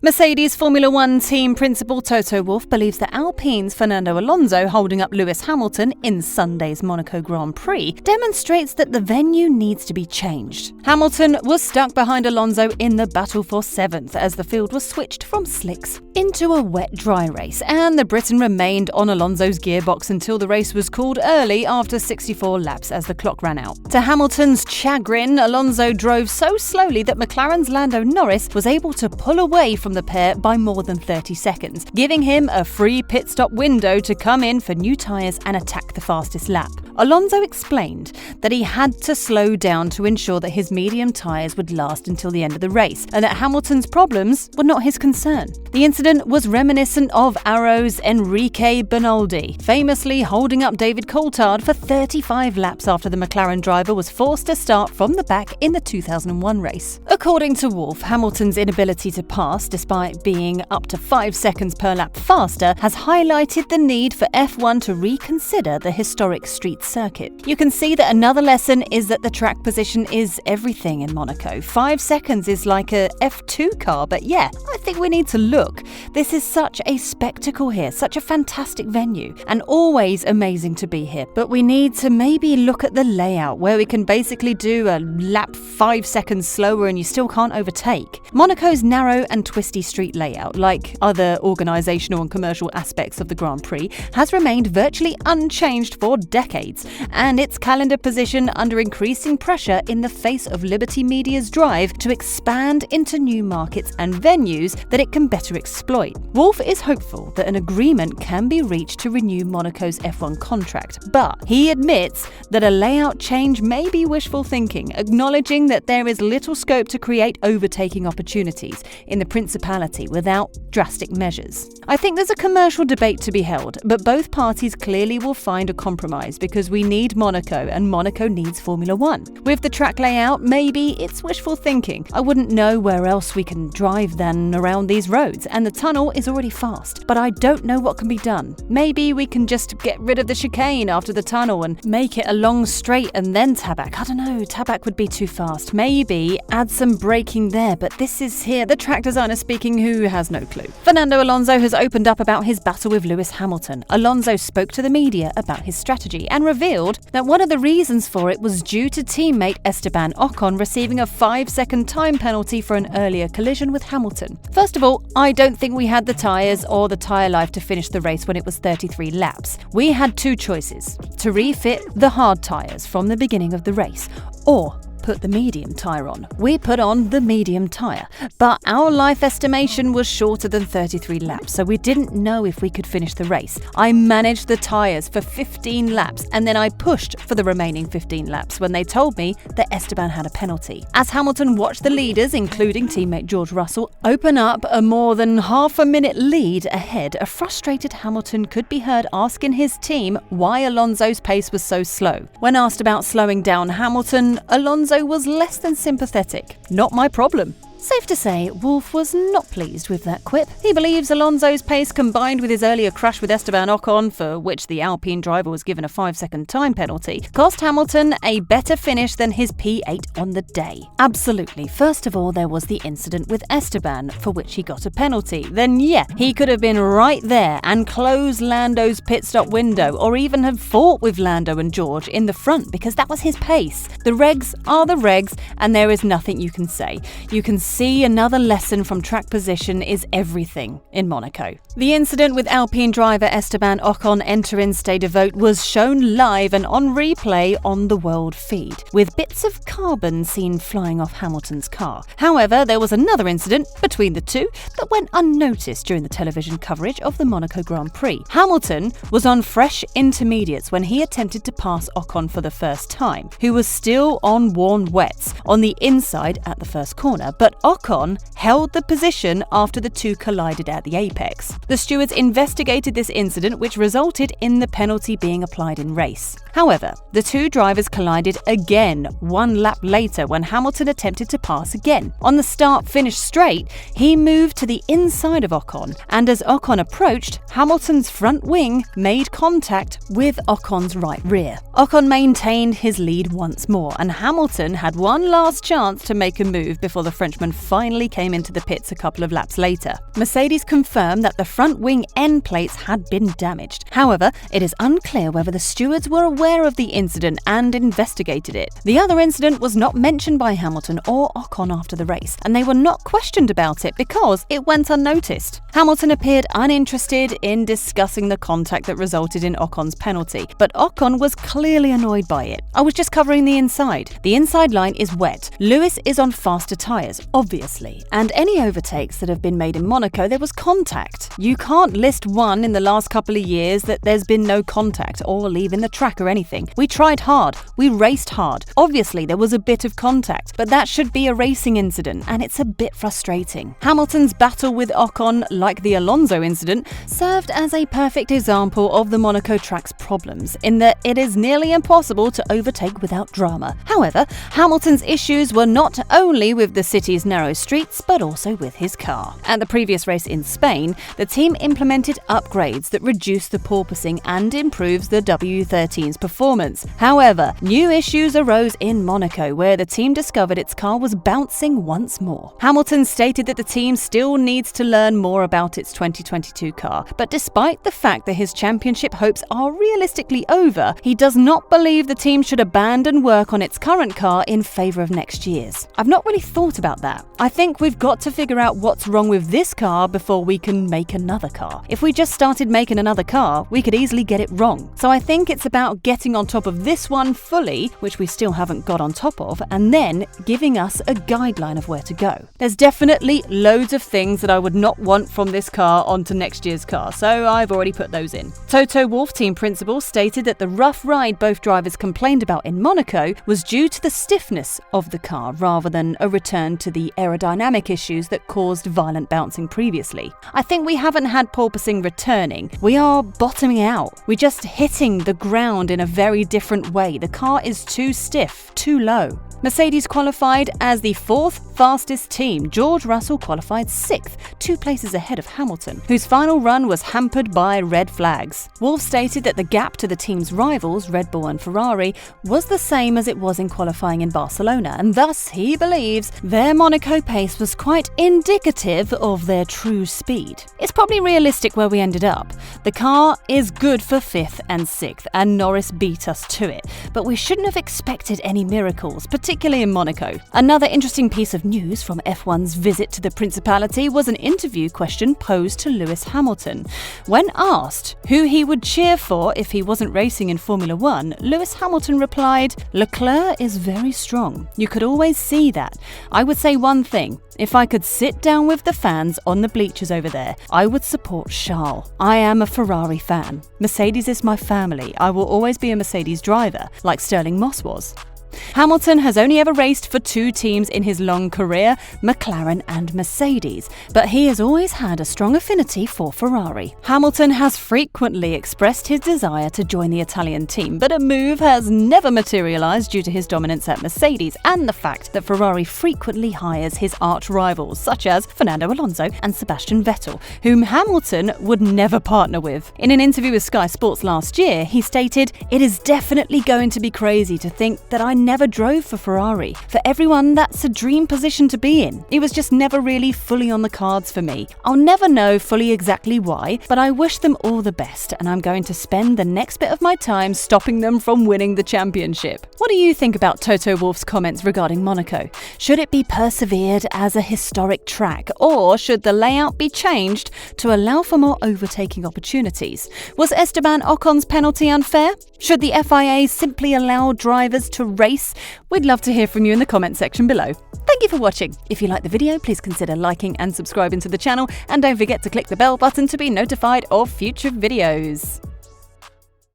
Mercedes Formula One team principal Toto Wolff believes that Alpine's Fernando Alonso holding up Lewis Hamilton in Sunday's Monaco Grand Prix demonstrates that the venue needs to be changed. Hamilton was stuck behind Alonso in the battle for 7th as the field was switched from slicks into a wet-dry race, and the Briton remained on Alonso's gearbox until the race was called early after 64 laps as the clock ran out. To Hamilton's chagrin, Alonso drove so slowly that McLaren's Lando Norris was able to pull away from the pair by more than 30 seconds, giving him a free pit stop window to come in for new tyres and attack the fastest lap. Alonso explained that he had to slow down to ensure that his medium tyres would last until the end of the race, and that Hamilton's problems were not his concern. The incident was reminiscent of Arrow's Enrique Bernoldi, famously holding up David Coulthard for 35 laps after the McLaren driver was forced to start from the back in the 2001 race. According to Wolff, Hamilton's inability to pass, despite being up to 5 seconds per lap faster, has highlighted the need for F1 to reconsider the historic street circuit. You can see that another lesson is that the track position is everything in Monaco. 5 seconds is like a F2 car, but yeah, I think we need to look. This is such a spectacle here, such a fantastic venue, and always amazing to be here. But we need to maybe look at the layout where we can basically do a lap 5 seconds slower and you still can't overtake. Monaco's narrow and twisty street layout, like other organisational and commercial aspects of the Grand Prix, has remained virtually unchanged for decades, and its calendar position under increasing pressure in the face of Liberty Media's drive to expand into new markets and venues that it can better exploit. Wolff is hopeful that an agreement can be reached to renew Monaco's F1 contract, but he admits that a layout change may be wishful thinking, acknowledging that there is little scope to create overtaking opportunities in the Principality without drastic measures. I think there's a commercial debate to be held, but both parties clearly will find a compromise because we need Monaco and Monaco needs Formula One. With the track layout, maybe it's wishful thinking. I wouldn't know where else we can drive than around these roads, and the tunnel is already fast, but I don't know what can be done. Maybe we can just get rid of the chicane after the tunnel and make it a long straight and then tabak. I don't know, tabak would be too fast. Maybe add some braking there, but this is here the track designer speaking who has no clue. Fernando Alonso has opened up about his battle with Lewis Hamilton. Alonso spoke to the media about his strategy and revealed that one of the reasons for it was due to teammate Esteban Ocon receiving a 5-second time penalty for an earlier collision with Hamilton. First of all, I don't think we had the tyres or the tyre life to finish the race when it was 33 laps. We had two choices: to refit the hard tyres from the beginning of the race, or put the medium tyre on. We put on the medium tyre, but our life estimation was shorter than 33 laps, so we didn't know if we could finish the race. I managed the tyres for 15 laps, and then I pushed for the remaining 15 laps when they told me that Esteban had a penalty. As Hamilton watched the leaders, including teammate George Russell, open up a more than half-a-minute lead ahead, a frustrated Hamilton could be heard asking his team why Alonso's pace was so slow. When asked about slowing down Hamilton, Alonso was less than sympathetic. "Not my problem." Safe to say, Wolff was not pleased with that quip. He believes Alonso's pace, combined with his earlier crash with Esteban Ocon, for which the Alpine driver was given a 5-second time penalty, cost Hamilton a better finish than his P8 on the day. Absolutely. First of all, there was the incident with Esteban, for which he got a penalty. Then yeah, he could have been right there and closed Lando's pit stop window, or even have fought with Lando and George in the front, because that was his pace. The regs are the regs, and there is nothing you can say. You can see another lesson from track position is everything in Monaco. The incident with Alpine driver Esteban Ocon entering Stade de Vote was shown live and on replay on the world feed, with bits of carbon seen flying off Hamilton's car. However, there was another incident between the two that went unnoticed during the television coverage of the Monaco Grand Prix. Hamilton was on fresh intermediates when he attempted to pass Ocon for the first time, who was still on worn wets on the inside at the first corner, but Ocon held the position after the two collided at the apex. The stewards investigated this incident, which resulted in the penalty being applied in race. However, the two drivers collided again 1 lap later when Hamilton attempted to pass again. On the start-finish straight, he moved to the inside of Ocon, and as Ocon approached, Hamilton's front wing made contact with Ocon's right rear. Ocon maintained his lead once more, and Hamilton had one last chance to make a move before the Frenchman and finally came into the pits a couple of laps later. Mercedes confirmed that the front wing end plates had been damaged. However, it is unclear whether the stewards were aware of the incident and investigated it. The other incident was not mentioned by Hamilton or Ocon after the race, and they were not questioned about it because it went unnoticed. Hamilton appeared uninterested in discussing the contact that resulted in Ocon's penalty, but Ocon was clearly annoyed by it. "I was just covering the inside. The inside line is wet. Lewis is on faster tyres, obviously. And any overtakes that have been made in Monaco, there was contact. You can't list one in the last couple of years that there's been no contact or leaving the track or anything. We tried hard. We raced hard. Obviously, there was a bit of contact, but that should be a racing incident, and it's a bit frustrating." Hamilton's battle with Ocon, like the Alonso incident, served as a perfect example of the Monaco track's problems, in that it is nearly impossible to overtake without drama. However, Hamilton's issues were not only with the city's narrow streets, but also with his car. At the previous race in Spain, the team implemented upgrades that reduced the porpoising and improves the W13's performance. However, new issues arose in Monaco, where the team discovered its car was bouncing once more. Hamilton stated that the team still needs to learn more about its 2022 car, but despite the fact that his championship hopes are realistically over, he does not believe the team should abandon work on its current car in favour of next year's. I've not really thought about that. I think we've got to figure out what's wrong with this car before we can make another car. If we just started making another car, we could easily get it wrong. So I think it's about getting on top of this one fully, which we still haven't got on top of, and then giving us a guideline of where to go. There's definitely loads of things that I would not want from this car onto next year's car, so I've already put those in. Toto Wolff, team principal, stated that the rough ride both drivers complained about in Monaco was due to the stiffness of the car rather than a return to the aerodynamic issues that caused violent bouncing previously. I think we haven't had porpoising returning. We are bottoming out. We're just hitting the ground in a very different way. The car is too stiff, too low. Mercedes qualified as the fourth fastest team. George Russell qualified sixth, 2 places ahead of Hamilton, whose final run was hampered by red flags. Wolff stated that the gap to the team's rivals, Red Bull and Ferrari, was the same as it was in qualifying in Barcelona, and thus he believes their Monaco pace was quite indicative of their true speed. It's probably realistic where we ended up. The car is good for 5th and 6th, and Norris beat us to it, but we shouldn't have expected any miracles, particularly in Monaco. Another interesting piece of news from F1's visit to the Principality was an interview question posed to Lewis Hamilton. When asked who he would cheer for if he wasn't racing in Formula 1, Lewis Hamilton replied, "Leclerc is very strong. You could always see that. I would say one thing. If I could sit down with the fans on the bleachers over there, I would support Charles. I am a Ferrari fan. Mercedes is my family. I will always be a Mercedes driver, like Sterling Moss was." Hamilton has only ever raced for 2 teams in his long career, McLaren and Mercedes, but he has always had a strong affinity for Ferrari. Hamilton has frequently expressed his desire to join the Italian team, but a move has never materialised due to his dominance at Mercedes and the fact that Ferrari frequently hires his arch rivals, such as Fernando Alonso and Sebastian Vettel, whom Hamilton would never partner with. In an interview with Sky Sports last year, he stated, "It is definitely going to be crazy to think that I never drove for Ferrari. For everyone, that's a dream position to be in. It was just never really fully on the cards for me. I'll never know fully exactly why, but I wish them all the best, and I'm going to spend the next bit of my time stopping them from winning the championship." What do you think about Toto Wolff's comments regarding Monaco? Should it be persevered as a historic track, or should the layout be changed to allow for more overtaking opportunities? Was Esteban Ocon's penalty unfair? Should the FIA simply allow drivers to race? We'd love to hear from you in the comment section below. Thank you for watching. If you liked the video, please consider liking and subscribing to the channel, and don't forget to click the bell button to be notified of future videos.